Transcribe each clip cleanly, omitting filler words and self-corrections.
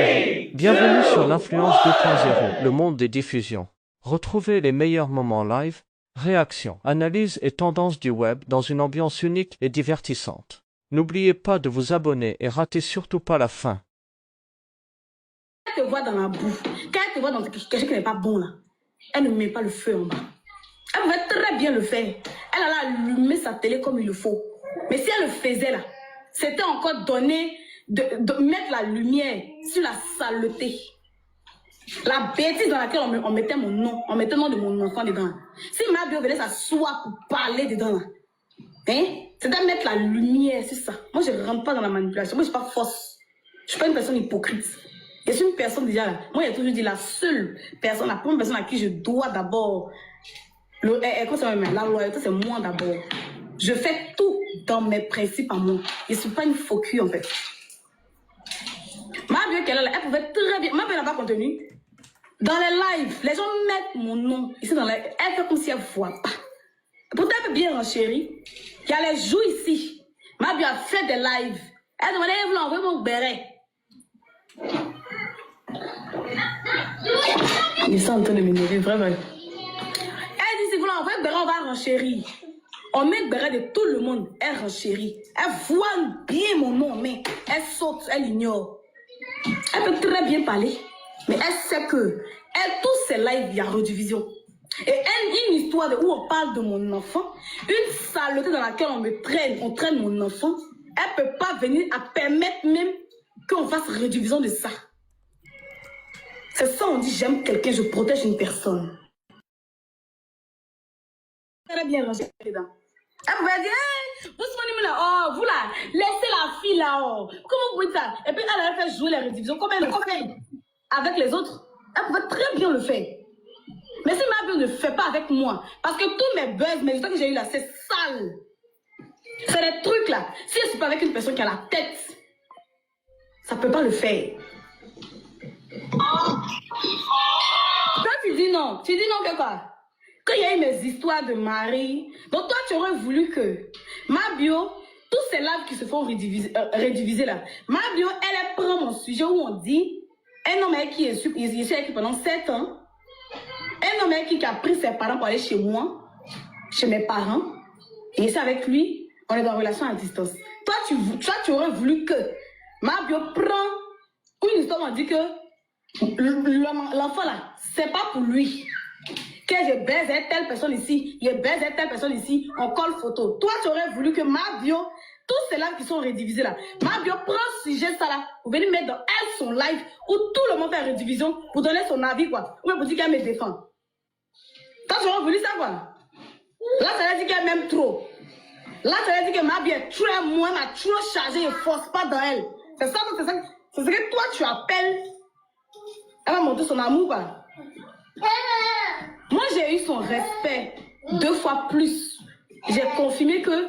Bienvenue sur l'Influence 2.0, le monde des diffusions. Retrouvez les meilleurs moments live, réactions, analyses et tendances du web dans une ambiance unique et divertissante. N'oubliez pas de vous abonner et ratez surtout pas la fin. Quand elle te voit dans la boue, quand elle te voit dans quelque chose qui n'est pas bon là, elle ne met pas le feu en bas. Elle pouvait très bien le faire. Elle allait allumer sa télé comme il le faut. Mais si elle le faisait là, c'était encore donner, de mettre la lumière sur la saleté. La bêtise dans laquelle on mettait mon nom, on mettait le nom de mon enfant dedans. Si ma bio venait s'asseoir pour parler dedans là, hein, c'était mettre la lumière, c'est ça. Moi je ne rentre pas dans la manipulation, moi je ne suis pas fausse. Je ne suis pas une personne hypocrite. Je suis une personne déjà là. Moi j'ai toujours dit la seule personne, la première personne à qui je dois d'abord, la loyauté c'est moi d'abord. Je fais tout dans mes principes à moi. Je ne suis pas une faux cul en fait. Ma bio qu'elle a là, elle pouvait très bien, ma bio n'a pas contenu. Dans les lives, les gens mettent mon nom ici dans les... Elle fait comme si elle ne voit pas. Pourtant, elle peut bien renchérir. Il y a les jours ici. Ma bio a fait des lives. Elle demandait, elle voulait envoyer mon béret. Il est en train de m'énerver, vraiment. Elle dit, si vous voulez envoyer le béret, on va renchérir. On met le béret de tout le monde. Elle renchérit. Elle voit bien mon nom, mais elle saute, elle ignore. Elle peut très bien parler. Mais elle sait que tous ces lives, il y a redivision. Et une histoire où on parle de mon enfant, une saleté dans laquelle on traîne mon enfant, elle ne peut pas venir à permettre même qu'on fasse redivision de ça. C'est ça, on dit j'aime quelqu'un, je protège une personne. Très bien rangé dedans. Elle pouvait dire, hey, oh, vous là, laissez la fille là, oh. Comment vous pouvez ça? Et puis elle a fait jouer les redivisions, comme elle le fait avec les autres. Elle pouvait très bien le faire. Mais si ma bio ne fait pas avec moi, parce que tous mes buzz, mes histoires que j'ai eues là, c'est sale. C'est des trucs là. Si je ne suis pas avec une personne qui a la tête, ça ne peut pas le faire. Toi, tu dis non. Tu dis non que quoi? Quand il y a eu mes histoires de mari, donc toi, tu aurais voulu que ma bio, tous ces lives qui se font rediviser là, ma bio, elle prend mon sujet où on dit un homme qui est ici avec pendant 7 ans, un homme qui a pris ses parents pour aller chez moi, chez mes parents, et ici avec lui, on est dans une relation à distance. Toi, tu aurais voulu que ma bio prend une histoire où on dit que l'enfant là, c'est pas pour lui. Que je baisais telle personne ici, je baisais telle personne ici, on colle photo. Toi, tu aurais voulu que ma bio, tous ces lives qui sont redivisés là, ma bio prend ce sujet ça là, pour venir mettre dans elle son live, où tout le monde fait redivision, pour donner son avis quoi, ou pour dire qu'elle me défend. Toi, tu aurais voulu ça quoi. Là, ça veut dire qu'elle m'aime trop. Là, ça veut dire que ma bio est très moins, elle m'a trop chargé, je ne force pas dans elle. C'est ça, c'est ce que toi tu appelles. Elle va montrer son amour quoi. Moi, j'ai eu son respect 2 fois plus. J'ai confirmé que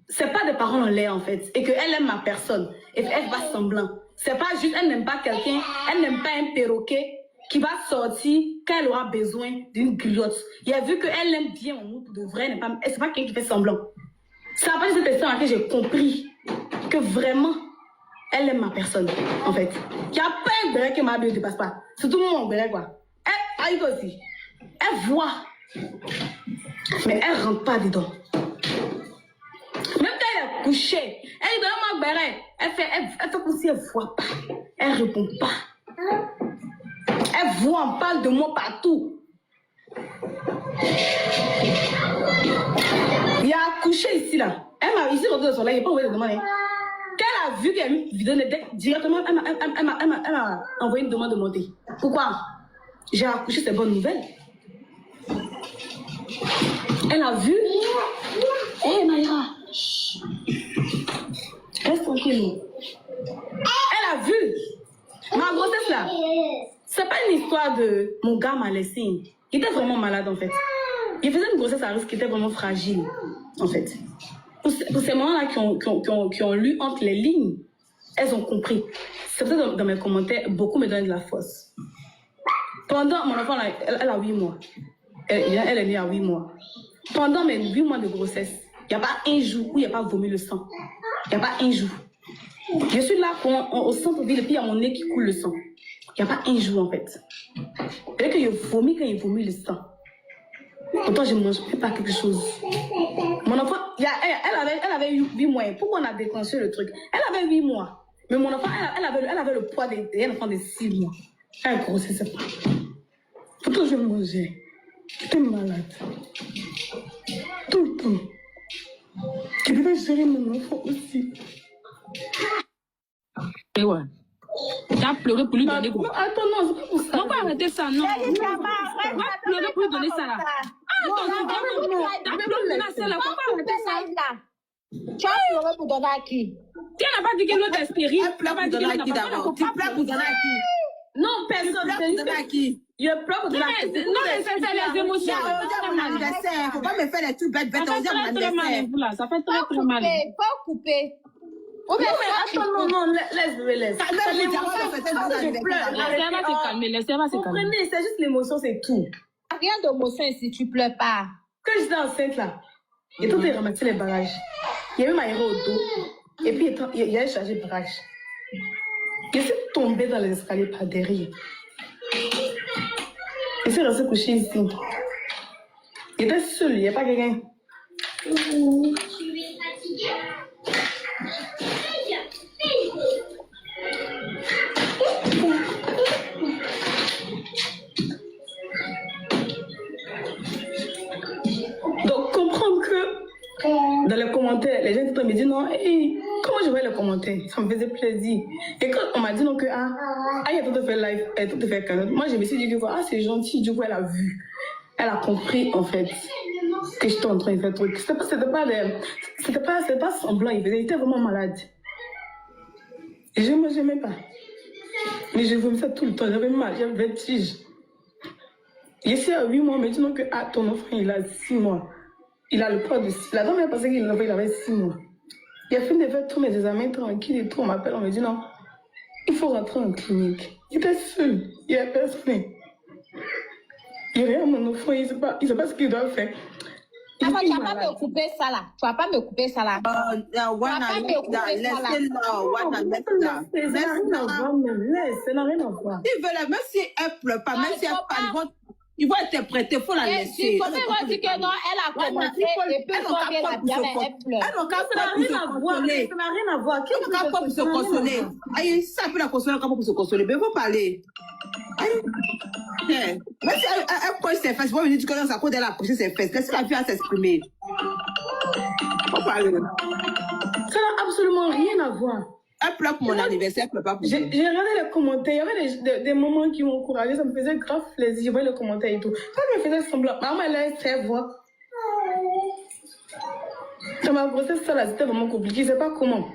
c'est pas des paroles en l'air en fait, et qu'elle aime ma personne, et qu'elle va semblant. C'est pas juste, elle n'aime pas quelqu'un, elle n'aime pas un perroquet qui va sortir quand elle aura besoin d'une griotte. Il a vu qu'elle aime bien mon mot pour de vrai, c'est pas quelqu'un qui fait semblant. C'est à partir de cette personne à laquelle j'ai compris que vraiment, elle aime ma personne, en fait. Il n'y a pas un béret que ma bio ne dépasse pas. C'est tout le monde en béret, quoi. Elle aille aussi. Elle voit. Mais elle ne rentre pas dedans. Même quand elle est couchée, elle dit donne-moi un béret. Elle fait comme si elle ne voit pas. Elle ne répond pas. Elle voit, on parle de moi partout. Il y a accouché ici, là. Elle m'a ici, retour de soleil, il n'y a pas envoyé de demande. Quand elle a vu qu'il y a une vidéo directement, elle m'a envoyé une demande de monter. Pourquoi? J'ai accouché, c'est bonne nouvelle. Elle a vu. Hé, Maïra. Reste tranquille. Elle a vu. Ma grossesse, là. C'est pas une histoire de mon gars m'a laissé. Il était vraiment malade, en fait. Il faisait une grossesse à risque qui était vraiment fragile, en fait. Pour ces moments-là qui ont lu entre les lignes, elles ont compris. C'est pour ça que dans mes commentaires, beaucoup me donnent de la force. Pendant mon enfant, elle a 8 mois. Elle est née à 8 mois. Pendant mes 8 mois de grossesse, il n'y a pas un jour où il n'y a pas vomi le sang. Il n'y a pas un jour. Je suis là au centre-ville et puis il y a mon nez qui coule le sang. Il n'y a pas un jour en fait. Et que je vomis quand il vomit le sang. Pourtant, je ne mange plus pas quelque chose. Mon enfant, elle avait 8 mois. Pourquoi on a déclenché le truc? Elle avait 8 mois. Mais mon enfant, elle avait le poids d'un enfant de 6 mois. Elle grossissait pas. Pourtant, je mangeais. J'étais malade. Tout le temps. Je devais gérer mon enfant aussi. Et ouais. Tu as pleuré pour lui donner quoi? Attends, non, c'est pas pour ça. Non, pas arrêter ça, non. Tu as pleuré pour lui donner ça là. Ah, attends, tu as pleuré pour la là. Pourquoi arrêter ça? Tu as pleuré pour donner à qui? Tu n'as pas dit que l'autre est stérile. Tu pleures pour donner à qui d'abord? Tu pleures pour donner à qui? Non, personne. Tu pleures pour donner à qui? Je pleure pour donner à qui? Non, mais c'est les émotions. On mon anniversaire. Faut pas me faire les trucs bêtes. Ça fait très mal, ça fait très mal. Faut couper. Oh, mais attends, non, laisse. Laissez-moi se calmer, laissez-moi se calmer. Comprenez, c'est juste l'émotion, c'est tout. Rien d'émotion ici, tu pleures pas. Quand j'étais enceinte là, et tout est ramassé les bagages. Il y avait ma héros au dos. Et puis il y avait chargé le bagage. Je suis tombée dans les escaliers par derrière. Je suis restée couchée ici. J'étais seule, il n'y a pas quelqu'un. Donc, comprendre que dans les commentaires, les gens me disent non, hey, comment je vais les commentaires? Ça me faisait plaisir. Et quand on m'a dit non, que il y a tout de fait live, et tout de fait canal, moi je me suis dit que c'est gentil, du coup elle a vu. Elle a compris en fait que j'étais en train de faire truc. C'était pas semblant, il était vraiment malade. Et je ne mangeais même pas. Mais je vomissais tout le temps, j'avais mal, j'avais vertige. Ici à 8 mois, on me dit non que ton enfant il a 6 mois. Il a le poids de 6. La dernière fois qu'il avait 6 mois. Il a fini de faire tous mes examens tranquilles et tout. On m'appelle, on me dit non, il faut rentrer en clinique. Il était seul, il n'y a personne. Il regarde mon enfant, il ne sait pas ce qu'il doit faire. Tu vas pas me couper ça là. Tu vas pas me couper ça là. Ça n'a rien à voir. Même si elle pleure pas, même si elle parle, ils vont interpréter, il faut la laisser. Comment ils vont dire que non, elle a commencé et puis quand elle a bien, elle pleure. Ça n'a rien à voir. Ça n'a rien à voir. Elle n'a pas pour se consoler. Aïe, ça peut la consoler, comment pour se consoler. Mais il faut parler. Même si elle colle ses fesses, vous me dites que c'est à cause d'elle a couché ses fesses. Qu'est-ce qu'elle a fait à s'exprimer? Faut parler. Ça n'a absolument rien à voir. Elle pleure pour mon anniversaire, elle pleure pas pour J'ai regardé les commentaires, il y avait des moments qui m'ont encouragé, ça me faisait grave plaisir, je voyais les commentaires et tout. Ça me faisait semblant. Maman, elle a fait voir. Dans ma grossesse, ça là, c'était vraiment compliqué, je sais pas comment.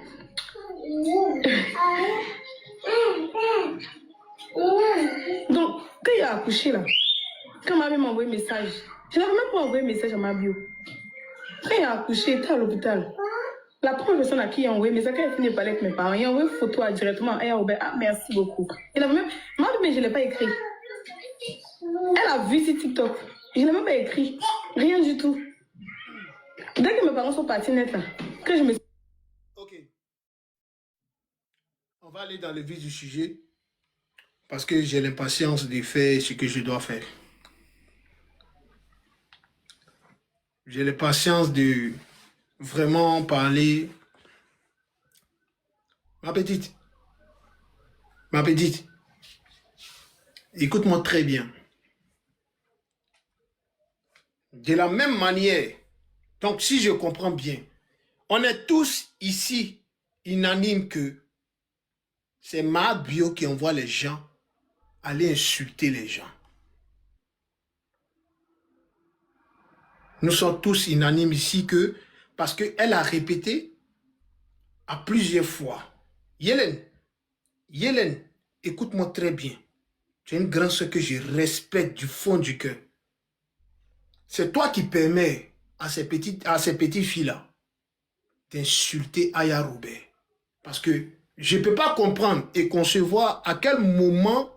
Donc, quand il a accouché là, quand ma mère m'a envoyé un message, je n'avais même pas envoyé un message à ma bio. Quand il a accouché, il était à l'hôpital. La première personne à qui il a envoyé, mais ça, quand il a fini de parler avec mes parents, il a envoyé une photo directement à Robert. Ah, merci beaucoup. Il avait même, moi, mais je ne l'ai pas écrit. Elle a vu sur TikTok. Je ne l'ai même pas écrit. Rien du tout. Dès que mes parents sont partis net là, que je me suis... Ok. On va aller dans le vif du sujet parce que j'ai l'impatience de faire ce que je dois faire. J'ai l'impatience de vraiment parler. Ma petite, écoute-moi très bien. De la même manière, donc si je comprends bien, on est tous ici unanimes que c'est ma bio qui envoie les gens aller insulter les gens. Nous sommes tous unanimes ici que, parce qu'elle a répété à plusieurs fois. Yélène, écoute-moi très bien. Tu es une grande sœur que je respecte du fond du cœur. C'est toi qui permets à ces petites filles-là d'insulter Aya Robert. Parce que je ne peux pas comprendre et concevoir à quel moment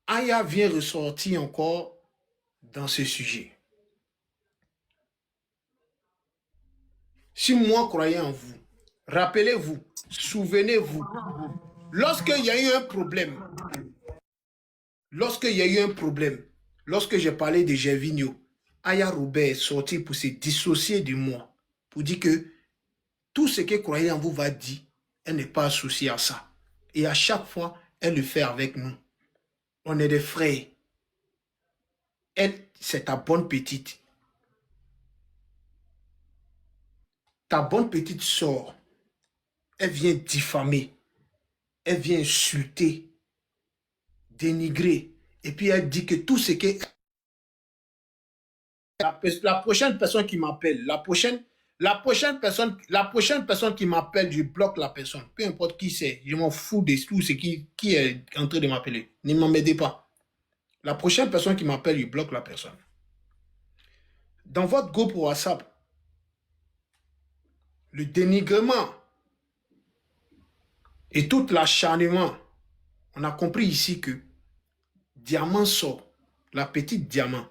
Aya vient ressortir encore dans ce sujet. Si moi croyais en vous, rappelez-vous, souvenez-vous, lorsqu'il y a eu un problème, lorsque j'ai parlé de Gervinho, Aya Robert est sorti pour se dissocier de moi, pour dire que tout ce que croyez en vous va dire, elle n'est pas associée à ça. Et à chaque fois, elle le fait avec nous. On est des frères. Elle, c'est ta bonne petite. Ta bonne petite sort, elle vient diffamer, elle vient insulter, dénigrer. Et puis elle dit que tout ce que... La prochaine personne qui m'appelle, la prochaine personne qui m'appelle, je bloque la personne. Peu importe qui c'est, je m'en fous de tout ce qui est en train de m'appeler. Ne m'emmerdez pas. La prochaine personne qui m'appelle, je bloque la personne. Dans votre groupe WhatsApp, le dénigrement et tout l'acharnement, on a compris ici que Diamant sort, la petite Diamant,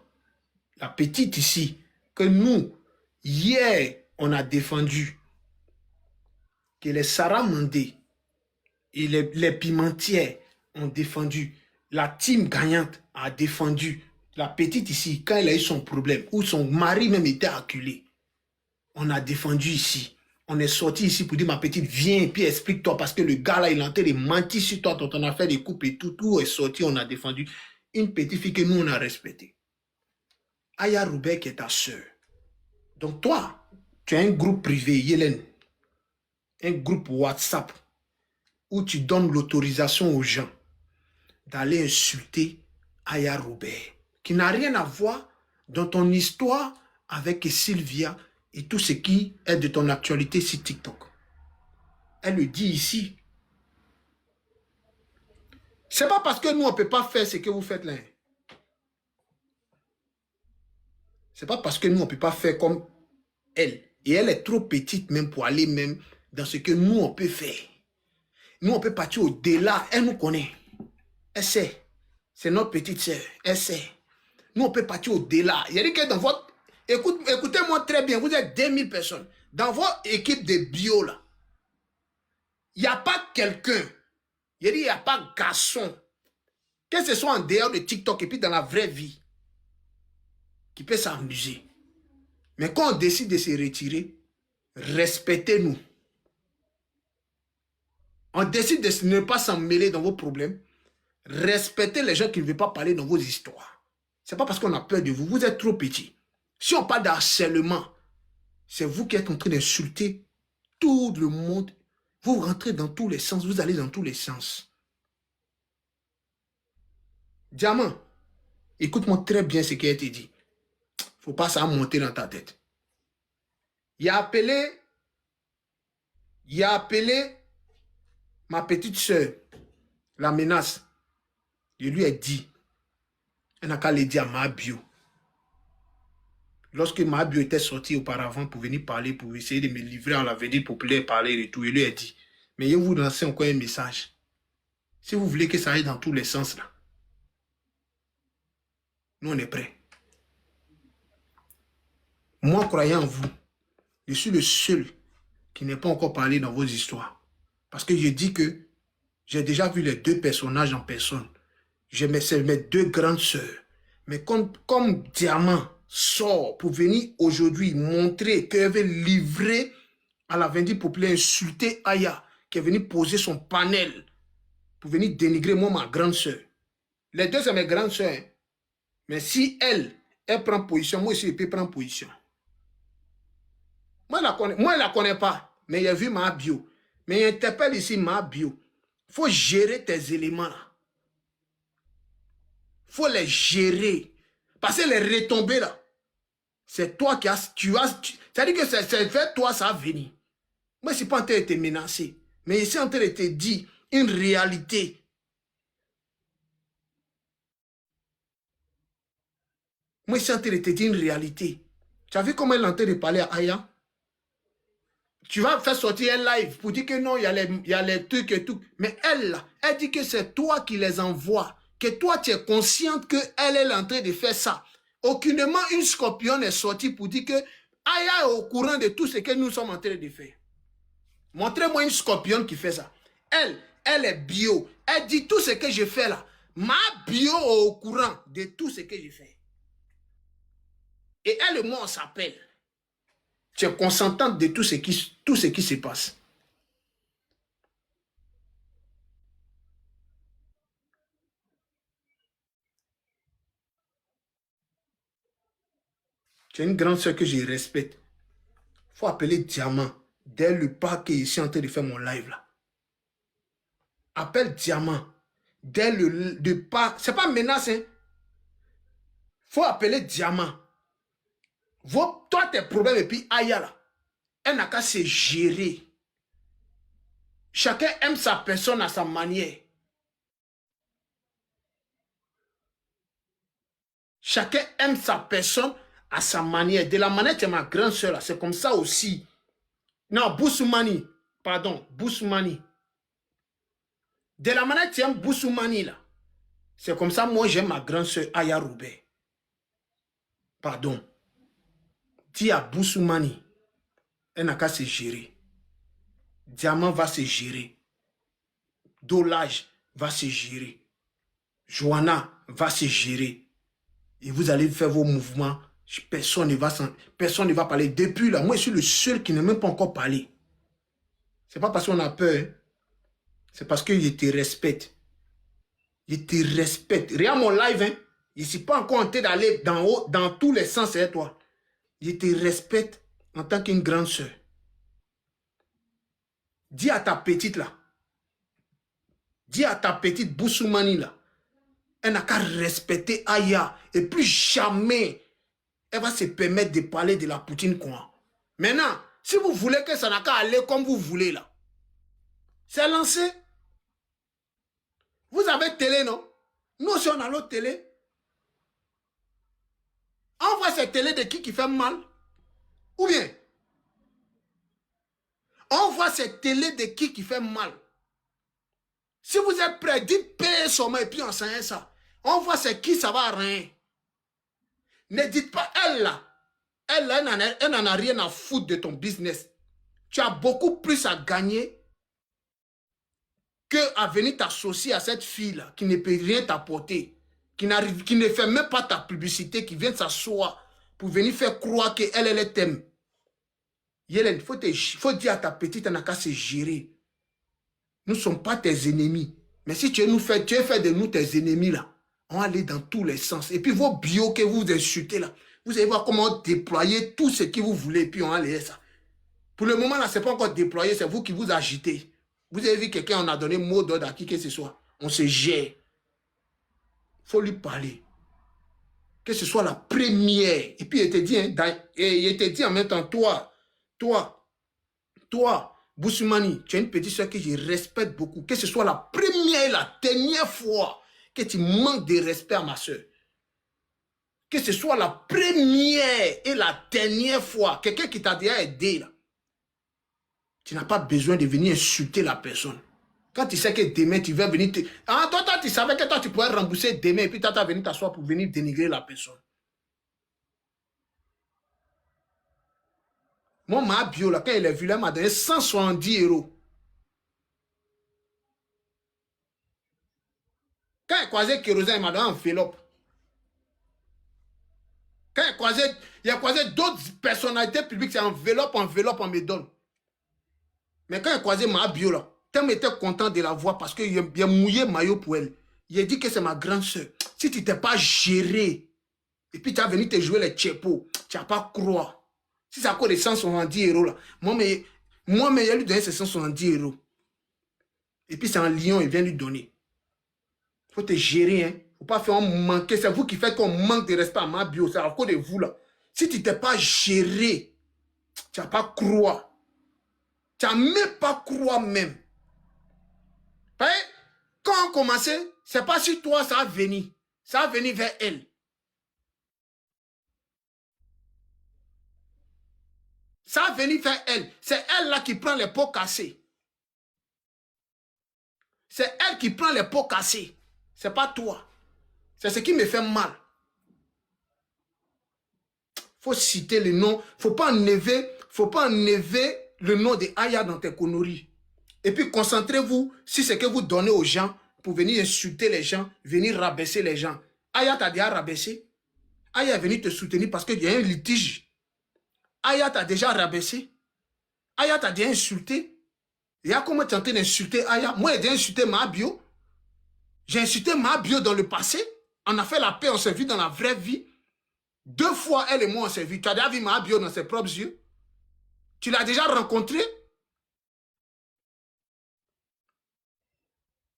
la petite ici, que nous, hier, on a défendu, que les Sarah Mandé et les Pimentières ont défendu, la team gagnante a défendu, la petite ici, quand elle a eu son problème, où son mari même était acculé, on a défendu ici. On est sorti ici pour dire, ma petite, viens, puis explique-toi, parce que le gars là, il est en train de mentir sur toi, ton affaire de couple et tout est sorti, on a défendu. Une petite fille que nous, on a respectée. Aya Robert qui est ta soeur. Donc toi, tu as un groupe privé, Yélène, un groupe WhatsApp, où tu donnes l'autorisation aux gens d'aller insulter Aya Robert, qui n'a rien à voir dans ton histoire avec Sylvia et tout ce qui est de ton actualité sur TikTok. Elle le dit ici. C'est pas parce que nous, on ne peut pas faire ce que vous faites là. C'est pas parce que nous, on ne peut pas faire comme elle. Et elle est trop petite même pour aller même dans ce que nous, on peut faire. Nous, on peut partir au-delà. Elle nous connaît. Elle sait. C'est notre petite sœur. Elle sait. Nous, on peut partir au-delà. Il y a dit que dans votre... Écoutez-moi très bien. Vous êtes 2000 personnes. Dans votre équipe de bio, là, il n'y a pas quelqu'un. Il y a dit, il n'y a pas garçon. Que ce soit en dehors de TikTok et puis dans la vraie vie, qui peut s'amuser. Mais quand on décide de se retirer, respectez-nous. On décide de ne pas s'en mêler dans vos problèmes. Respectez les gens qui ne veulent pas parler dans vos histoires. Ce n'est pas parce qu'on a peur de vous. Vous êtes trop petits. Si on parle d'harcèlement, c'est vous qui êtes en train d'insulter tout le monde. Vous rentrez dans tous les sens. Vous allez dans tous les sens. Diamant, écoute-moi très bien ce qui a été dit. Il ne faut pas ça monter dans ta tête. Il a appelé ma petite soeur, la menace. Je lui ai dit, elle n'a qu'à le dire à Mabio. Lorsque Mabio était sorti auparavant pour venir parler, pour essayer de me livrer à l'avenir populaire, parler et tout, je lui ai dit, mais je vous lancer encore un message. Si vous voulez que ça aille dans tous les sens là, nous on est prêts. Moi, croyant en vous, je suis le seul qui n'est pas encore parlé dans vos histoires. Parce que je dis que j'ai déjà vu les deux personnages en personne. C'est mes deux grandes sœurs. Mais comme Diamant sort pour venir aujourd'hui montrer qu'elle veut livrer à la vendue populaire, insulter Aya, qui est venue poser son panel pour venir dénigrer moi, ma grande sœur. Les deux, c'est mes grandes sœurs. Hein. Mais si elle prend position, moi aussi, je peux prendre position. Moi, je ne la connais pas, mais j'ai vu ma bio. Mais il interpelle ici ma bio. Il faut gérer tes éléments là. Il faut les gérer. Parce que les retombées là, c'est toi qui as... C'est-à-dire que c'est vers toi ça va venir. Moi, je ne suis pas en train de te menacer. Mais je suis en train de te dire une réalité. Moi, je suis en train de te dire une réalité. Tu as vu comment elle est en train de parler à Aya? Tu vas faire sortir un live pour dire que non, il y a les trucs et tout. Mais elle, elle dit que c'est toi qui les envoies. Que toi, tu es consciente qu'elle est en train de faire ça. Aucunement, une scorpion est sortie pour dire que Aya est au courant de tout ce que nous sommes en train de faire. Montrez-moi une scorpion qui fait ça. Elle est bio. Elle dit tout ce que je fais là. Ma bio est au courant de tout ce que je fais. Et elle et moi, on s'appelle. Tu es consentante de tout ce qui se passe. Tu es une grande soeur que je respecte. Il faut appeler Diamant dès le pas que je suis en train de faire mon live là. Appelle Diamant dès le pas. C'est pas menace, hein. Faut appeler Diamant. Toi, tes problèmes et puis Aya là. Elle n'a qu'à se gérer. Chacun aime sa personne à sa manière. Chacun aime sa personne à sa manière. De la manière que ma grande soeur là, c'est comme ça aussi. Non, Boussoumani. Pardon, Boussoumani. De la manière que tu aimes Boussoumani là, c'est comme ça moi j'aime ma grande soeur Aya Robert. Pardon. Dis à Boussoumani, elle n'a qu'à se gérer. Diamant va se gérer. Dolage va se gérer. Joanna va se gérer. Et vous allez faire vos mouvements. Personne ne va parler. Depuis là, moi je suis le seul qui n'a même pas encore parlé. C'est pas parce qu'on a peur. Hein. C'est parce que je te respecte. Je te respecte. Regarde mon live. Hein. Je ne suis pas encore en train d'aller dans tous les sens. C'est toi. Je te respecte en tant qu'une grande soeur. Dis à ta petite là. Dis à ta petite Boussoumani là. Elle n'a qu'à respecter Aya. Et plus jamais, elle va se permettre de parler de la poutine quoi. Maintenant, si vous voulez que ça n'a qu'à aller comme vous voulez là, c'est lancé. Vous avez télé, non? Nous aussi, on a l'autre télé. On voit cette télé de qui fait mal? Ou bien, on voit cette télé de qui fait mal? Si vous êtes prêts, dites payer son et puis enseignez ça. On voit c'est qui ça va rien. Ne dites pas elle là. Elle n'en a rien à foutre de ton business. Tu as beaucoup plus à gagner que à venir t'associer à cette fille-là qui ne peut rien t'apporter, qui ne fait même pas ta publicité, qui vient s'asseoir pour venir faire croire qu'elle t'aime. Yélène, il faut dire à ta petite, elle n'a qu'à se gérer. Nous ne sommes pas tes ennemis. Mais si tu veux faire de nous tes ennemis là, on va aller dans tous les sens. Et puis vos bio que vous insultez là, vous allez voir comment déployer tout ce que vous voulez et puis on va aller ça. Pour le moment là, ce n'est pas encore déployé, c'est vous qui vous agitez. Vous avez vu quelqu'un, on a donné mot d'ordre à qui que ce soit. On se gère. Il faut lui parler. Que ce soit la première. Et puis il te dit, hein, il te dit en même temps, toi, Boussoumani, tu es une petite soeur que je respecte beaucoup. Que ce soit la première et la dernière fois que tu manques de respect à ma soeur. Que ce soit la première et la dernière fois. Quelqu'un qui t'a déjà aidé là. Tu n'as pas besoin de venir insulter la personne. Quand tu sais que demain, tu vas venir... toi, tu savais que toi, tu pourrais rembourser demain et puis toi, tu vas venir t'asseoir pour venir dénigrer la personne. Moi, ma bio, là, quand elle est venue, elle m'a donné 170 €. Quand elle croisait Kérosène, elle m'a donné un enveloppe. Quand il a croisé d'autres personnalités publiques, c'est enveloppe, on me donne. Mais quand il a croisé ma bio là, tellement était content de la voir parce qu'il a mouillé maillot pour elle. Il a dit que c'est ma grande soeur. Si tu t'es pas géré, et puis tu as venu te jouer les tchépos, tu n'as pas croire. Si c'est à cause de 170 € là, moi, mais il a lui donné ces 170 €. Et puis c'est un lion, il vient lui donner. Il faut te gérer, hein. Faut pas faire manquer. C'est vous qui faites qu'on manque de respect à ma bio. C'est à cause de vous là. Si tu t'es pas géré, tu n'as pas croire. Tu n'as même pas croire même. Quand on commençait, c'est pas sur toi ça va venir. Ça va venir vers elle. Ça va venir vers elle. C'est elle là qui prend les pots cassés. C'est elle qui prend les pots cassés. C'est pas toi. C'est ce qui me fait mal. Faut citer les noms. Faut pas enlever le nom de Aya dans tes conneries. Et puis concentrez-vous sur ce que vous donnez aux gens pour venir insulter les gens, venir rabaisser les gens. Aya t'a déjà rabaissé. Aya est venu te soutenir parce qu'il y a un litige. Aya t'a déjà rabaissé. Aya t'a déjà insulté. Il y a comment tu es en train d'insulter Aya. Moi, j'ai déjà insulté Mabio. J'ai insulté Mabio dans le passé. On a fait la paix, on s'est vu dans la vraie vie. 2 fois, elle et moi, on s'est vu. Tu as déjà vu Mabio dans ses propres yeux. Tu l'as déjà rencontré.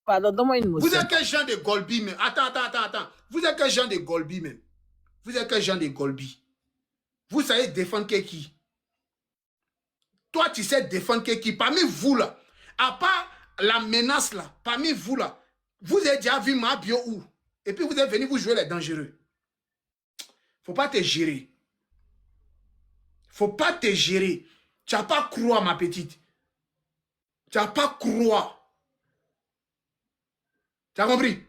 Pardon, donne-moi une motion. Vous êtes quel genre de Golbi, même? Attends. Vous êtes quel genre de Golbi, même? Vous êtes quel genre de Golbi? Vous savez défendre qui? Toi, tu sais défendre qui? Parmi vous, là, à part la menace, là, parmi vous, là, vous avez déjà vu Mabio où? Et puis vous êtes venu vous jouer les dangereux. Faut pas te gérer. Faut pas te gérer. Tu n'as pas croire, ma petite. Tu n'as pas croire. Tu as compris?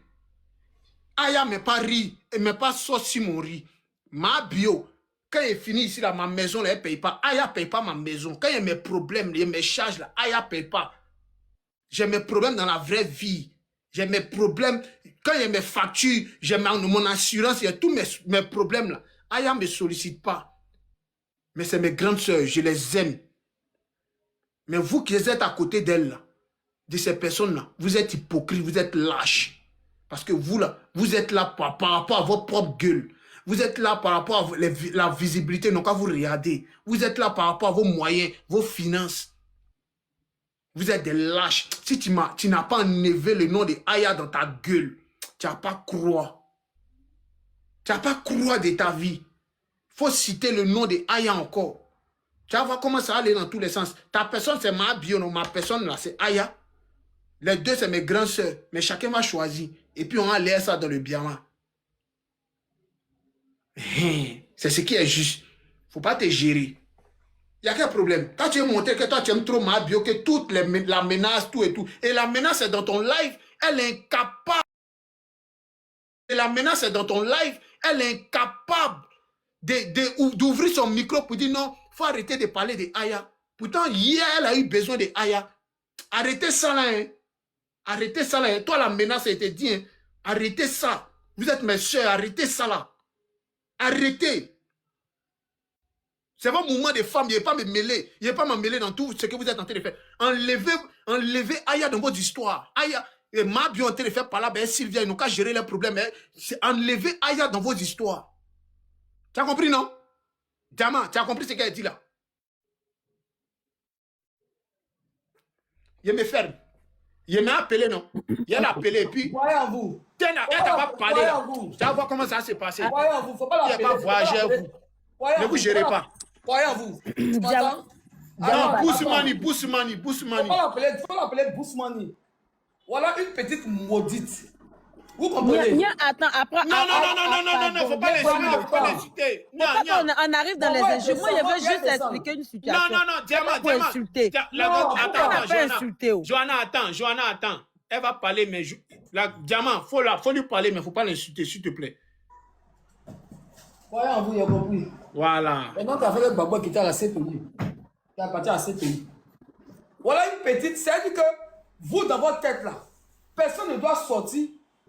Aya ne m'a pas ri, elle ne m'a pas sorti mon riz. Ma bio, quand il finit ici, là, ma maison, là, elle ne paye pas. Aya ne paye pas ma maison. Quand il y a mes problèmes, il y a mes charges, là, Aya ne paye pas. J'ai mes problèmes dans la vraie vie. J'ai mes problèmes. Quand il y a mes factures, j'ai mon assurance, il y a tous mes problèmes, là. Aya ne me sollicite pas. Mais c'est mes grandes soeurs, je les aime. Mais vous qui êtes à côté d'elles, là, de ces personnes-là, vous êtes hypocrites, vous êtes lâches. Parce que vous, là, vous êtes là par rapport à votre propre gueule. Vous êtes là par rapport à la visibilité, donc à vous regarder. Vous êtes là par rapport à vos moyens, vos finances. Vous êtes des lâches. Si tu n'as pas enlevé le nom de Aya dans ta gueule, tu n'as pas croire. Tu n'as pas croire de ta vie. Il faut citer le nom de Aya encore. Tu vas voir comment ça va aller dans tous les sens. Ta personne, c'est ma bio, non, ma personne, là, c'est Aya. Les deux, c'est mes grandes sœurs. Mais chacun va choisir. Et puis, on va l'air ça dans le biama. C'est ce qui est juste. Il ne faut pas te gérer. Il y a quel problème? Quand tu es montré que toi, tu aimes trop ma bio, que toute la menace, tout et tout. Et la menace est dans ton live, elle est incapable. Et la menace est dans ton live, elle est incapable d'ouvrir son micro pour dire non, il faut arrêter de parler de Aya. Pourtant, hier, elle a eu besoin de Aya. Arrêtez ça là, hein. Arrêtez ça là. Hein. Toi, la menace a été dit. Hein. Arrêtez ça. Vous êtes mes soeurs, arrêtez ça là. Arrêtez. C'est votre mouvement de femme. Il ne va pas me mêler. Il ne va pas me mêler dans tout ce que vous êtes en train de faire. Enlevez Aya dans votre histoire. Aya, ma bio en train de faire par là, ben, Sylvia, ils n'ont qu'à gérer les problèmes. Hein. Enlevez Aya dans vos histoires. Tu as compris, non? Diamant, tu as compris ce qu'elle dit là? Il me ferme. Il m'a appelé, non? Il a appelé et puis... Voyez en vous. Elle t'a pas parlé. Tu vas voir comment ça s'est passé. Voyez en vous. Faut pas l'appeler. Il n'y a pas voyagé à vous. Ne vous gérez pas. Voyez en vous. Ah, Bousmani. Faut l'appeler Bousmani. Voilà une petite maudite. Vous comprenez? Attends, après. Non, faut pas l'insulter. Non, on arrive dans les injures. Moi, je veux juste expliquer une situation. Non, Diamant. Insulter. Attends. Johanna, attends. Elle va parler, mais Diamant, faut lui parler, mais faut pas l'insulter, s'il te plaît. Voyez en vous, il a compris. Voilà. Maintenant, tu as fait le babou qui était à la CPI. Tu as parti à la CPI. Voilà une petite scène que vous, dans votre tête là, personne ne doit sortir.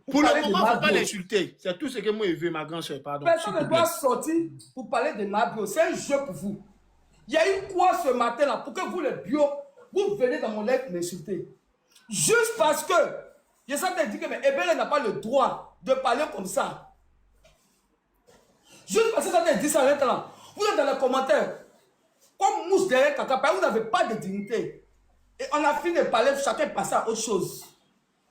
Pour le moment, il ne faut pas l'insulter. C'est tout ce que moi je veux, ma grande soeur, pardon. Personne ne doit sortir pour parler de ma bio. C'est un jeu pour vous. Il y a eu quoi ce matin-là pour que vous, les bio, vous venez dans mon live m'insulter. Juste parce que, je sais te dire que Ebele n'a pas le droit de parler comme ça. Juste parce que ça te dit ça maintenant. Vous êtes dans les commentaires. Comme mousse derrière caca, vous n'avez pas de dignité. Et on a fini de parler, chacun passe à autre chose.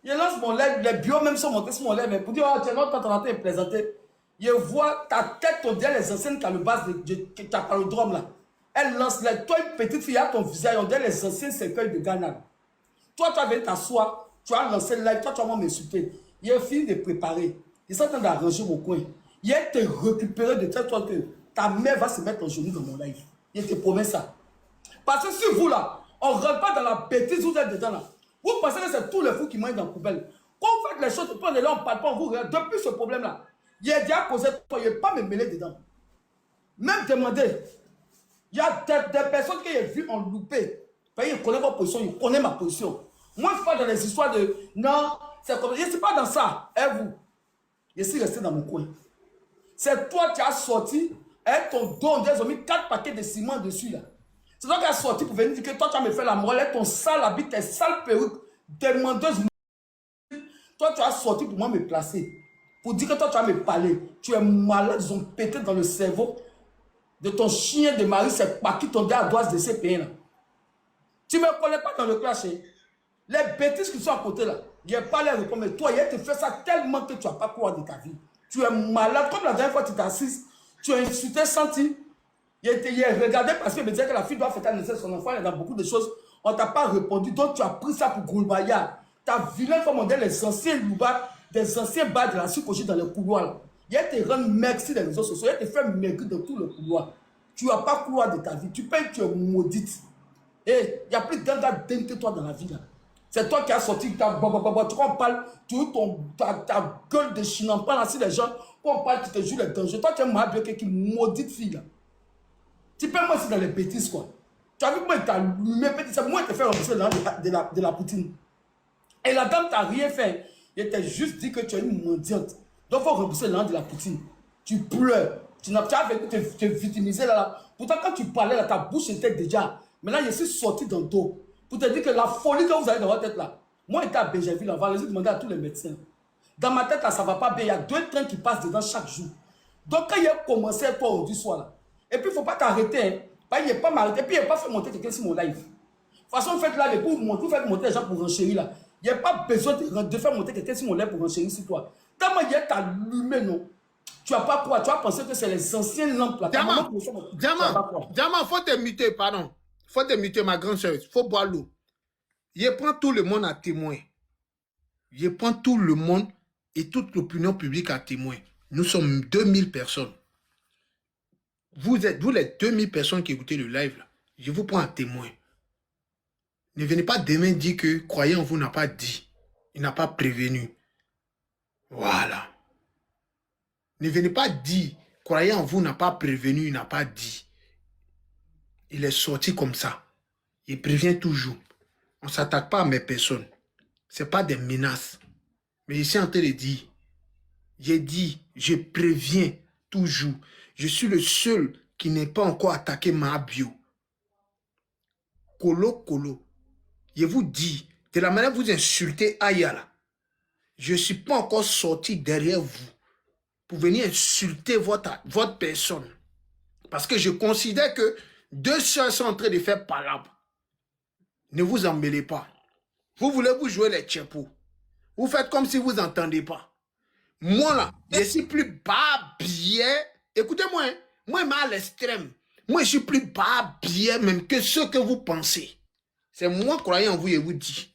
Je lance mon live, les bio même sont montés sur mon live, mais pour dire, oh, tu es notre temps en train de plaisanter. Je vois ta tête, on dirait les anciennes calebasses qui a pas le drum là. Elle lance, toi une petite fille, à ton visage, on dirait les anciens cercueils de Ghana. Toi, tu as venu t'asseoir, tu as lancé le live, toi, tu vas m'insulter. Il a fini de préparer. Il est en train d'arranger mon coin. Il a été récupéré de telle sorte que ta mère va se mettre en genou dans mon live. Il te promet ça. Parce que si vous là, on ne rentre pas dans la bêtise, vous êtes dedans là. Vous pensez que c'est tous les fous qui mangent dans la poubelle. Quand vous faites les choses, prenez là, on ne parle pas, on vous regarde. Depuis ce problème-là, il a déjà causé, il ne pas me mêler dedans. Même demander, il y a des personnes qui ont vu en loupé. Il connaît votre position, il connaît ma position. Moi, je ne suis pas dans les histoires de non, c'est comme je ne suis pas dans ça. Et vous, je suis resté dans mon coin. C'est toi qui as sorti, avec ton don, ils ont mis 4 paquets de ciment dessus là. C'est toi qui as sorti pour venir dire que toi tu as me fait la morale, avec ton sale habit, tes sales perruques, tes menteuses. Toi tu as sorti pour moi me placer. Pour dire que toi tu vas me parler. Tu es malade, ils ont pété dans le cerveau de ton chien de mari, c'est pas qui t'ont dit à droite de ces pays là. Tu ne me connais pas dans le clash. Les bêtises qui sont à côté là, il n'y a pas les répondre. Mais toi, il te fait ça tellement que tu n'as pas courage de ta vie. Tu es malade. Comme la dernière fois que tu t'assises, tu as insulté, senti. Il a regardé parce qu'il me disait que la fille doit fêter naissance son enfant. Il y a beaucoup de choses. On ne t'a pas répondu. Donc tu as pris ça pour Goulbaya. Ta vilaine comme on dit les anciens loubards, des anciens bas de la sucre dans le couloir. Il te rend merci des réseaux sociaux. Il te fait maigrir dans tout le couloir. Tu n'as pas courage de ta vie. Tu payes, tu es maudite. Et il n'y a plus d'un gars dingue que toi dans la vie là. C'est toi qui as sorti ta tu vois, on parle, tu ta gueule de chine, on parle ainsi les gens, on parle, tu te joues les dangers. Toi, tu es mal qui maudite fille là. Tu peux moi aussi dans les bêtises quoi. Tu as vu comment il t'a allumé, c'est moi qui t'ai fait rembourser de la poutine. Et la dame t'a rien fait. Il t'a juste dit que tu es une mendiante. Donc il faut rembourser de la poutine. Tu pleures. Tu as vécu te victimiser là. Pourtant quand tu parlais là, ta bouche était déjà. Maintenant je suis sorti dans le dos. Pour te dire que la folie que vous avez dans votre tête là, moi j'étais à Bégerville, on va aller demander à tous les médecins. Dans ma tête là, ça ne va pas bien. Il y a 2 trains qui passent dedans chaque jour. Donc quand il a commencé toi aujourd'hui soir là, et puis il ne faut pas t'arrêter. Hein. Il n'a pas m'arrêter, et puis il n'a pas fait monter quelqu'un sur mon live. De toute façon, faites là, pour monter les gens pour renchérir là. Il n'y a pas besoin de faire monter quelqu'un sur mon live pour renchérir sur toi. Tellement il est allumé, non. Tu n'as pas quoi, tu as pensé que c'est les anciennes lampes là. Diamant, il faut te muter, pardon. Il faut te muter, ma grande soeur. Il faut boire l'eau. Je prends tout le monde à témoin. Je prends tout le monde et toute l'opinion publique à témoin. Nous sommes 2000 personnes. Vous les 2000 personnes qui écoutez le live, là, je vous prends à témoin. Ne venez pas demain dire que croyant en vous n'a pas dit. Il n'a pas prévenu. Voilà. Ne venez pas dire croyant en vous n'a pas prévenu, il n'a pas dit. Il est sorti comme ça. Il prévient toujours. On ne s'attaque pas à mes personnes. Ce n'est pas des menaces. Mais je suis en train de dire, j'ai dit, je préviens toujours. Je suis le seul qui n'est pas encore attaqué ma bio. Kolo. Je vous dis, de la manière que vous insultez Ayala, je ne suis pas encore sorti derrière vous pour venir insulter votre personne. Parce que je considère que 2 soeurs sont en train de faire palabre. Ne vous emmêlez pas. Vous voulez vous jouer les tchépos. Vous faites comme si vous n'entendez pas. Moi là, je suis plus bas bien. Écoutez-moi, hein, moi je suis à l'extrême. Moi je suis plus bas bien même que ce que vous pensez. C'est moi croyant en vous et vous dis.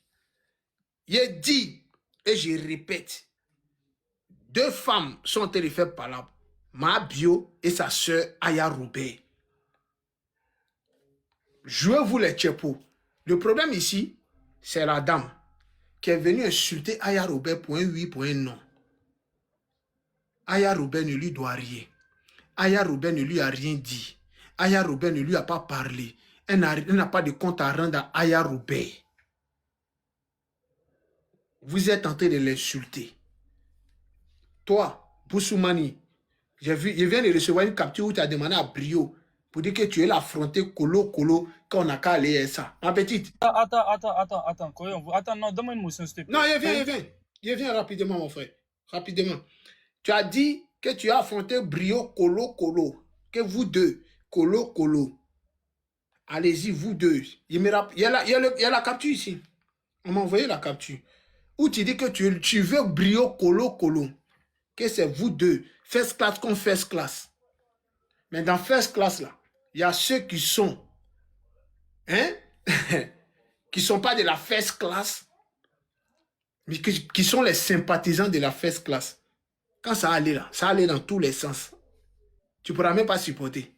Je dis et je répète. 2 femmes sont en train de faire palabre. Ma bio et sa soeur Aya Robert. Jouez-vous les tchépos. Le problème ici, c'est la dame qui est venue insulter Aya Robert pour un oui, pour un non. Aya Robert ne lui doit rien. Aya Robert ne lui a rien dit. Aya Robert ne lui a pas parlé. Elle n'a pas de compte à rendre à Aya Robert. Vous êtes en train de l'insulter. Toi, Boussoumani, je viens de recevoir une capture où tu as demandé à Brio pour dire que tu es l'affronté Kolo quand on n'a qu'à aller à ça. Ma petite. Attends, Koyo. Attends, non, donne-moi une motion, s'il te plaît. Non, je viens rapidement, mon frère. Rapidement. Tu as dit que tu as affronté Brio Kolo. Que vous deux, Kolo. Allez-y, vous deux. Il y a la capture ici. On m'a envoyé la capture. Où tu dis que tu veux Brio Kolo. Que c'est vous deux. First class contre first class. Mais dans first class, là, il y a ceux qui sont, qui sont pas de la first class, mais qui sont les sympathisants de la first class. Quand ça allait là, ça allait dans tous les sens. Tu ne pourras même pas supporter.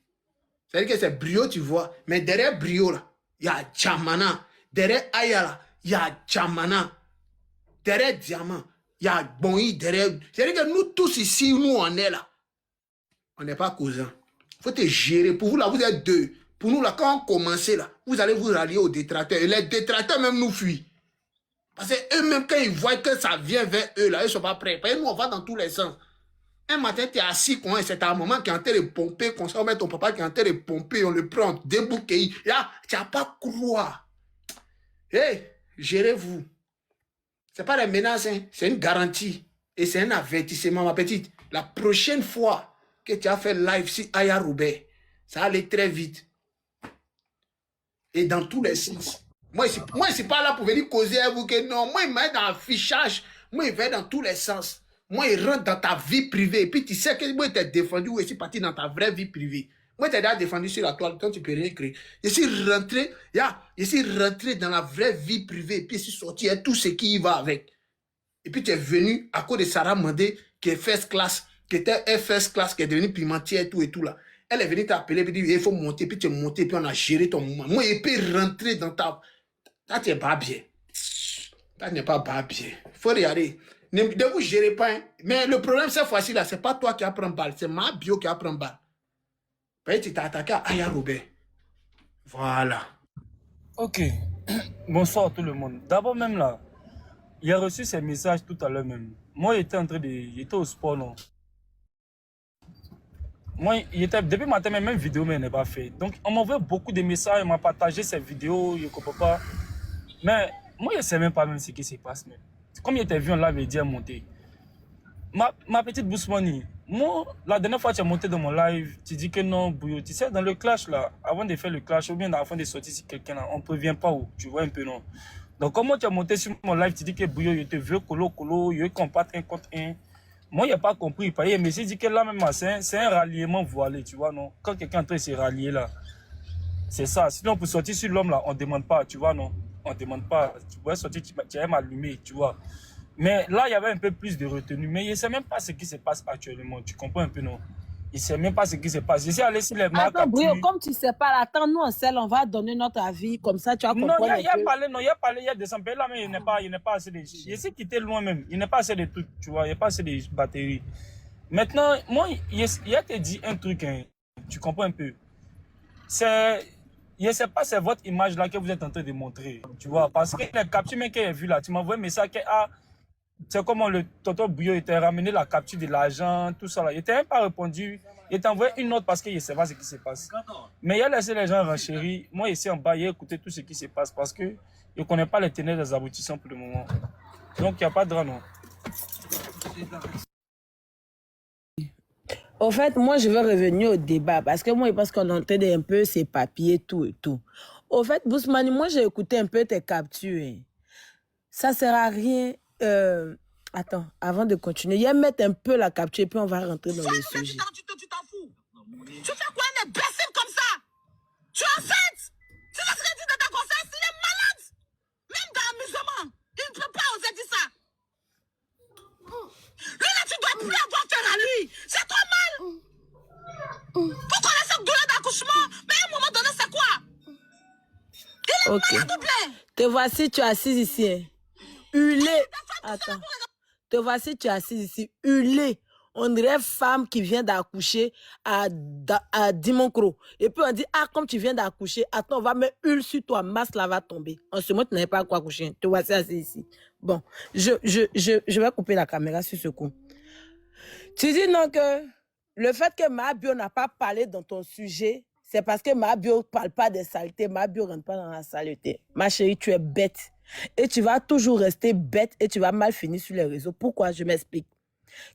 C'est-à-dire que c'est Brio, tu vois, mais derrière Brio, là, il y a Djamana. Derrière Ayala, il y a Djamana. Derrière Diamant, il y a Bonny. C'est-à-dire que nous tous ici, nous, on est là. On n'est pas cousins. Il faut te gérer. Pour vous, là, vous êtes 2. Pour nous, là, quand on commençait, là, vous allez vous rallier aux détracteurs. Et les détracteurs même nous fuient. Parce qu'eux-mêmes, quand ils voient que ça vient vers eux, là, ils ne sont pas prêts. Parce que nous, on va dans tous les sens. Un matin, tu es assis, c'est ta maman qui est en train de pomper, comme ça, on met ton papa qui est en train de pomper, on le prend, débouqué. Là, tu n'as pas croire. Hé, gérez-vous. Ce n'est pas des menaces, hein. C'est une garantie. Et c'est un avertissement, ma petite. La prochaine fois que tu as fait live sur Aya Robert, ça allait très vite. Et dans tous les sens. Moi, je ne suis pas là pour venir causer avec vous que non. Moi, il m'aide dans l'affichage. Moi, il va dans tous les sens. Moi, il rentre dans ta vie privée. Et puis, tu sais que moi, tu es défendu ou je suis parti dans ta vraie vie privée. Moi, tu es déjà défendu sur la toile, toi, tu ne peux rien créer. Je suis rentré dans la vraie vie privée. Et puis, je suis sorti, et tout ce qui y va avec. Et puis, tu es venu à cause de Sarah Mandé, qui est first class, qui était first class, qui est devenue primatière et tout là. Elle est venue t'appeler, puis dit, il faut monter, puis tu es monté, puis on a géré ton moment. Moi, il peut rentrer dans ta... Ça, tu n'es pas bien. Ça n'est pas bien. Il faut regarder. Ne vous gérez pas. Hein. Mais le problème, cette fois-ci, là, ce n'est pas toi qui apprends balle. C'est ma bio qui apprend balle. Tu t'es attaqué à Aya Robert. Voilà. Ok. Bonsoir à tout le monde. D'abord même là, il a reçu ces messages tout à l'heure même. Moi, j'étais au sport, non. Moi, depuis matin, même vidéo, mais il n'est pas fait. Donc, on m'envoie beaucoup de messages, on m'a partagé ces vidéos, je ne comprends pas. Mais moi, je ne sais même pas même ce qui se passe. Même. Comme il était vu, on l'avait dit à monter. Ma petite Bousmani, moi, la dernière fois que tu es monté dans mon live, tu dis que non, Bouyo, tu sais, dans le clash, là, avant de faire le clash, ou bien avant de sortir sur quelqu'un, là, on ne prévient pas où, tu vois un peu, non. Donc, comment tu as monté sur mon live, tu dis que Bouyo, il te veut colo, il veut combattre un contre un. Moi, il n'a pas compris. Mais j'ai dit que là, même, c'est un ralliement voilé, tu vois, non. Quand quelqu'un est en train de se rallier, là, c'est ça. Sinon, pour sortir sur l'homme, là, on ne demande pas, tu vois, non. On ne demande pas. Tu pourrais sortir, tu aimes allumer, tu vois. Mais là, il y avait un peu plus de retenue. Mais il ne sait même pas ce qui se passe actuellement. Tu comprends un peu, non? Il ne sait même pas ce qui se passe. Je suis allé sur les marques. Attends, Bouyo, comme tu ne sais pas, attends, nous, on va donner notre avis. Comme ça, tu vas comprendre. Non, il a parlé, il y a des samples. Là, mais il n'est pas assez de... Je sais qu'il était loin même. Il n'est pas assez de trucs, tu vois. Il n'y a pas assez de batteries. Maintenant, moi, il a te dit un truc, hein. Tu comprends un peu? Je ne sais pas, c'est votre image là que vous êtes en train de montrer. Tu vois, parce que les captures que j'ai vues là, tu m'envoies un message que c'est comment le tonton Bouyo était ramené la capture de l'argent, tout ça là. Il n'était même pas répondu. Il t'a envoyé une autre parce qu'il ne sait pas ce qui se passe. Mais il a laissé les gens renchérir. Moi, ici en bas, il a écouté tout ce qui se passe parce que je ne connais pas les tenants des aboutissants pour le moment. Donc, il n'y a pas de drame. En fait, moi, je veux revenir au débat parce que moi, je pense qu'on entend un peu ces papiers, tout et tout. Au fait, Bousmani, moi, j'ai écouté un peu tes captures. Hein. Ça ne sert à rien. Attends, avant de continuer, il va mettre un peu la capture et puis on va rentrer dans le sujet. Tu t'en fous. Tu fais quoi un imbécile comme ça? Tu es enceinte? Tu laisses rien dire de ta grossesse? Il est malade. Même dans l'amusement, il ne peut pas oser dire ça. Lui là, tu dois plus avoir affaire à lui. C'est trop mal. Vous connaissez cette douleur d'accouchement, mais à un moment donné, c'est quoi? Il est malade ou bien? Te voici, tu es assise ici. Hein. Hurlé. Attends. Te voici, tu es assise ici. Hurlé. On dirait femme qui vient d'accoucher à Dimoncro. Et puis on dit, ah, comme tu viens d'accoucher, attends, on va me hurler sur toi, masse là va tomber. En ce moment, tu n'avais pas à quoi accoucher. Te voici assise ici. Bon, je vais couper la caméra sur ce coup. Tu dis non que le fait que Mabio n'a pas parlé dans ton sujet, c'est parce que Mabio ne parle pas des saletés. Mabio ne rentre pas dans la saleté. Ma chérie, tu es bête. Et tu vas toujours rester bête et tu vas mal finir sur les réseaux. Pourquoi? Je m'explique.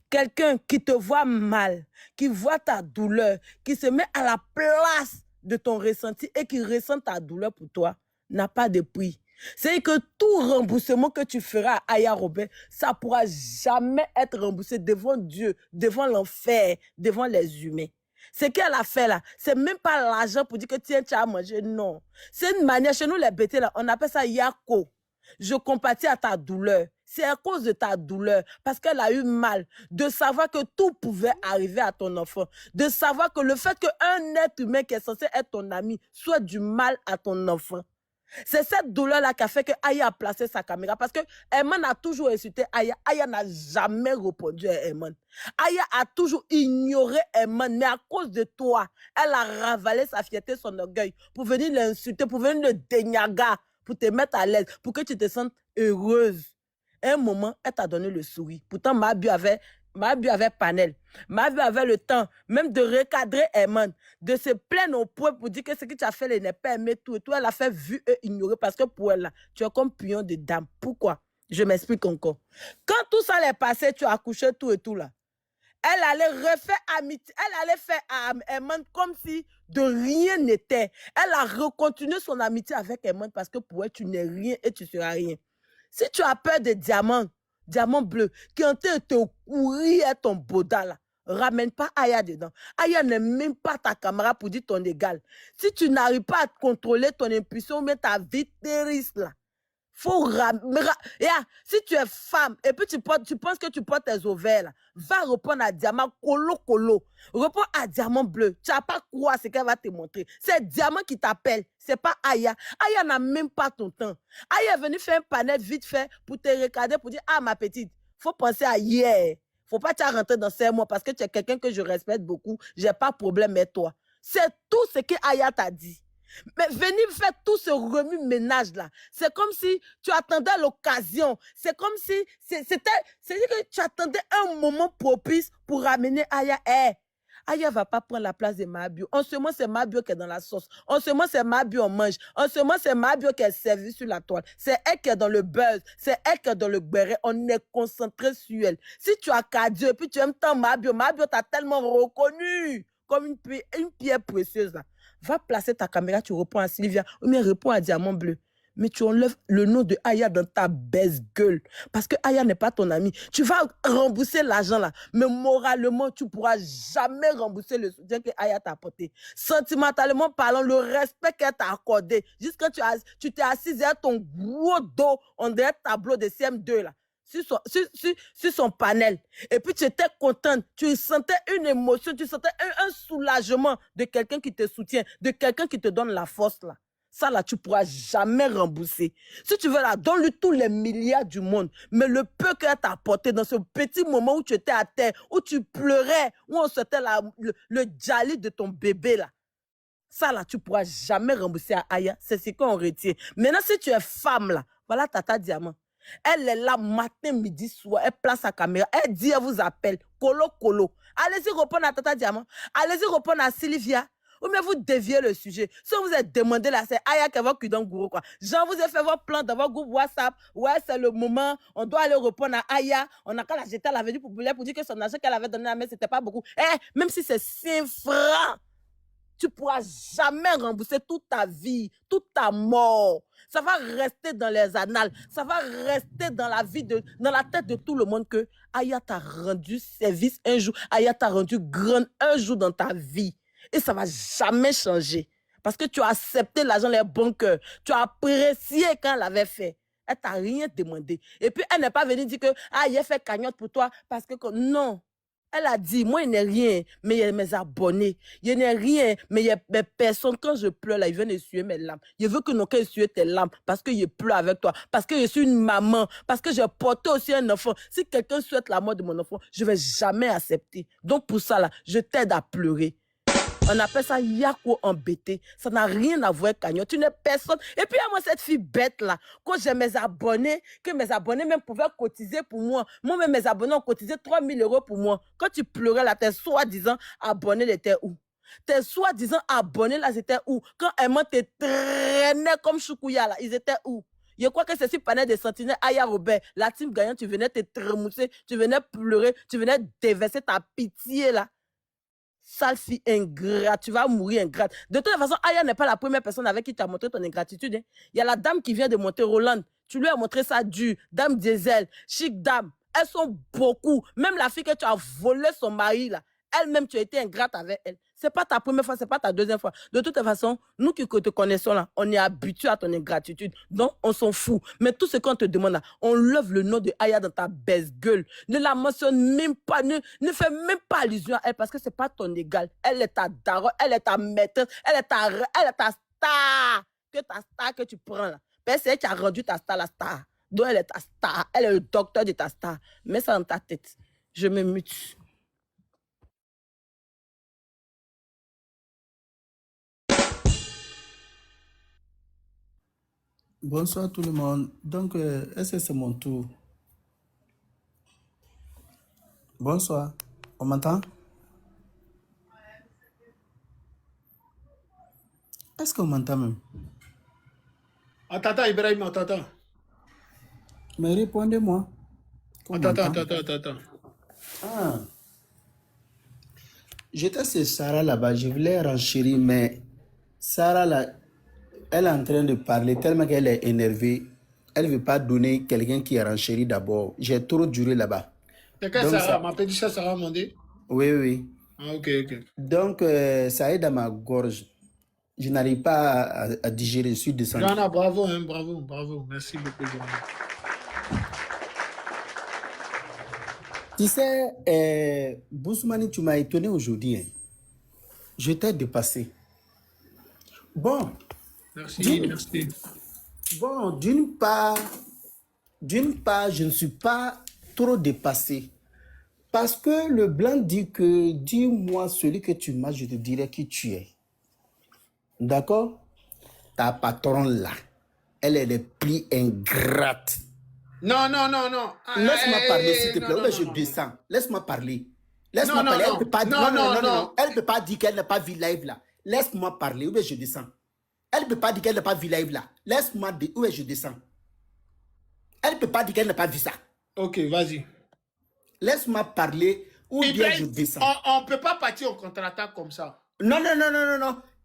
Quelqu'un qui te voit mal, qui voit ta douleur, qui se met à la place de ton ressenti et qui ressent ta douleur pour toi, n'a pas de prix. C'est que tout remboursement que tu feras à Aya Robert, ça ne pourra jamais être remboursé devant Dieu, devant l'enfer, devant les humains. Ce qu'elle a fait là, c'est même pas l'argent pour dire que tiens, tu as mangé. Non. C'est une manière, chez nous les bêtés là, on appelle ça Yako. Je compatis à ta douleur. C'est à cause de ta douleur, parce qu'elle a eu mal, de savoir que tout pouvait arriver à ton enfant, de savoir que le fait qu'un être humain qui est censé être ton ami soit du mal à ton enfant. C'est cette douleur-là qui a fait que Aya a placé sa caméra. Parce que Herman a toujours insulté Aya. Aya n'a jamais répondu à Herman. Aya a toujours ignoré Herman. Mais à cause de toi, elle a ravalé sa fierté, son orgueil, pour venir l'insulter, pour venir le déniaga, pour te mettre à l'aise, pour que tu te sentes heureuse. À un moment, elle t'a donné le sourire. Pourtant, Mabu avait panel. Mabu avait le temps même de recadrer Herman, de se plaindre au point pour dire que ce que tu as fait, elle n'est pas aimé, tout et tout. Elle a fait vu et ignorer parce que pour elle, là, tu es comme pion de dame. Pourquoi? Je m'explique encore. Quand tout ça est passé, tu as accouché tout et tout là. Elle allait refaire amitié, elle allait faire à Herman comme si de rien n'était. Elle a recontinué son amitié avec Herman parce que pour elle, tu n'es rien et tu seras rien. Si tu as peur des diamants bleus, qui ont été te courir à ton boda là, ramène pas Aya dedans. Aya n'est même pas ta camarade pour dire ton égal. Si tu n'arrives pas à contrôler ton impulsion, mais ta vie terroriste là, faut si tu es femme et puis tu penses que tu portes tes ovaires là, va répondre à diamant colo. Réponds à diamant bleu. Tu n'as pas quoi ce qu'elle va te montrer. C'est diamant qui t'appelle. C'est pas Aya. Aya n'a même pas ton temps. Aya est venue faire un panel vite fait pour te regarder, pour dire, ah ma petite, faut penser à hier. Faut pas te rentrer dans 5 mois parce que tu es quelqu'un que je respecte beaucoup. J'ai pas de problème avec toi. C'est tout ce que Aya t'a dit. Mais venir faire tout ce remue-ménage là, c'est comme si tu attendais l'occasion. C'est comme si c'est-à-dire que tu attendais un moment propice pour ramener Aya. Aya va pas prendre la place de Mabio. En ce moment, c'est Mabio qui est dans la sauce. En ce moment, c'est Mabio on mange. En ce moment, c'est Mabio qui est servi sur la toile. C'est elle qui est dans le buzz. C'est elle qui est dans le béret. On est concentré sur elle. Si tu as Kadio et puis tu aimes tant Mabio t'a tellement reconnu comme une pierre précieuse là. Va placer ta caméra, tu réponds à Sylvia, ou bien réponds à Diamant Bleu. Mais tu enlèves le nom de Aya dans ta baisse gueule. Parce que Aya n'est pas ton ami. Tu vas rembourser l'argent là. Mais moralement, tu ne pourras jamais rembourser le soutien que Aya t'a apporté. Sentimentalement parlant, le respect qu'elle t'a accordé. Juste quand tu t'es assise derrière ton gros dos, on dirait tableau de CM2 là. Sur son panel. Et puis tu étais contente, tu sentais une émotion, tu sentais un soulagement de quelqu'un qui te soutient, de quelqu'un qui te donne la force là. Ça là, tu ne pourras jamais rembourser. Si tu veux là, donne-lui tous les milliards du monde. Mais le peu qu'elle t'a apporté dans ce petit moment où tu étais à terre, où tu pleurais, où on sentait le djali de ton bébé là. Ça là, tu ne pourras jamais rembourser à Aya. C'est ce qu'on retient. Maintenant, si tu es femme là, voilà Tata Diamant. Elle est là matin, midi, soir. Elle place sa caméra. Elle dit, elle vous appelle. Colo. Allez-y répondre à Tata Diamant. Allez-y répondre à Sylvia. Ou bien vous déviez le sujet. Si on vous a demandé là, c'est Aya qui va cuidon gourou quoi. Jean vous a fait votre plan dans votre groupe WhatsApp. Ouais, c'est le moment. On doit aller répondre à Aya. On a qu'à la jeter à l'avenue populaire pour dire que son argent qu'elle avait donné à la mère, c'était pas beaucoup. Même si c'est 5 francs, tu ne pourras jamais rembourser toute ta vie, toute ta mort. Ça va rester dans les annales. Ça va rester dans la vie, dans la tête de tout le monde que Aya t'a rendu service un jour. Aya t'a rendu grande un jour dans ta vie. Et ça ne va jamais changer. Parce que tu as accepté l'argent, les bons cœurs. Tu as apprécié quand elle avait fait. Elle t'a rien demandé. Et puis, elle n'est pas venue dire que il a fait cagnotte pour toi. Parce que non. Elle a dit, moi, il n'y a rien, mais il y a mes abonnés. Il n'y a rien, mais il y a mes personnes. Quand je pleure, là, ils viennent essuyer mes larmes. Je veux que nos cas essuient tes larmes parce que je pleure avec toi. Parce que je suis une maman. Parce que j'ai porté aussi un enfant. Si quelqu'un souhaite la mort de mon enfant, je ne vais jamais accepter. Donc, pour ça, là, je t'aide à pleurer. On appelle ça Yako embêté. Ça n'a rien à voir avec cagnotte. Tu n'es personne. Et puis, moi, cette fille bête là, quand j'ai mes abonnés, que mes abonnés même pouvaient cotiser pour moi. Moi-même, mes abonnés ont cotisé 3 000 € pour moi. Quand tu pleurais là, tes soi-disant abonnés étaient où? Tes soi-disant abonnés là, c'était où? Quand Emma te traînait comme Choukouya là, ils étaient où? Je crois que c'est sur panel de sentinelles Aya Robert, la team gagnante, tu venais te tremousser, tu venais pleurer, tu venais déverser ta pitié là. Sale fille ingrate, tu vas mourir ingrate. De toute façon, Aya n'est pas la première personne avec qui tu as montré ton ingratitude. Hein. Il y a la dame qui vient de monter Roland. Tu lui as montré ça dur. Dame Diesel, chic dame. Elles sont beaucoup. Même la fille que tu as volé son mari, là, elle-même, tu as été ingrate avec elle. Ce n'est pas ta première fois, ce n'est pas ta deuxième fois. De toute façon, nous qui te connaissons là, on est habitués à ton ingratitude. Donc, on s'en fout. Mais tout ce qu'on te demande là, on lève le nom de Aya dans ta baisse gueule. Ne la mentionne même pas, ne fais même pas allusion à elle parce que ce n'est pas ton égal. Elle est ta daronne, elle est ta maîtresse, elle est ta star. que ta star que tu prends là. Parce que tu as rendu ta star la star. Donc elle est ta star. Elle est le docteur de ta star. Mets ça dans ta tête. Je me mute. Bonsoir tout le monde. Donc, est-ce que c'est mon tour? Bonsoir. On m'entend? Est-ce qu'on m'entend même? On t'entend, Ibrahim, on t'entend. Mais répondez-moi. Qu'on m'entend. Attends. Ah. J'étais sur Sarah là-bas. Je voulais renchérir, mais Sarah là, elle est en train de parler tellement qu'elle est énervée. Elle ne veut pas donner quelqu'un qui est renchéri d'abord. J'ai trop duré là-bas. C'est quand Donc, Sarah ça- m'a dit ça, Sarah m'a dit. Oui, oui. Ah, ok. Donc, ça est dans ma gorge. Je n'arrive pas à digérer. Je suis descendu. Johanna, bravo, hein, bravo. Merci beaucoup, Johanna. Tu sais, Boussoumani, tu m'as étonné aujourd'hui. Hein. Je t'ai dépassé. Bon, Merci. bon, d'une part, je ne suis pas trop dépassé. Parce que le blanc dit que, dis-moi celui que tu m'as, je te dirai qui tu es. D'accord? Ta patronne là, elle est les plus ingrate. Non. Laisse-moi parler, s'il te plaît. Ou bien je descends. Laisse-moi parler. Laisse-moi Non, parler. non, Elle peut pas dire. non, Non. non. Elle peut pas dire qu'elle n'a pas vu live là. Laisse-moi parler. Ou bien je descends. Elle peut pas dire qu'elle n'a pas vu live là. Laisse-moi dire. Ou bien je descends. Elle peut pas dire qu'elle n'a pas vu ça. Ok, vas-y. Laisse-moi parler. Ou bien je descends. On ne peut pas partir en contre-attaque comme ça. Non.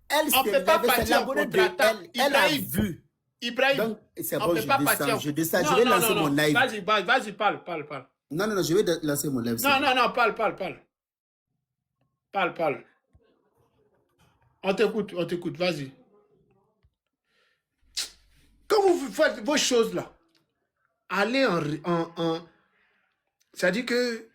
Elle On s'est peut pas levée, c'est partir en l'abonné de contre-attaque. elle. Elle a Ibrahim. vu. Ibrahim, Donc, c'est on bon, peut je pas descends. partir. Je descends. Non, Je vais non, lancer non, mon live. Vas-y, parle. Non, je vais lancer mon live. Non, parle. On t'écoute, vas-y. Quand vous faites vos choses là, allez en... C'est-à-dire que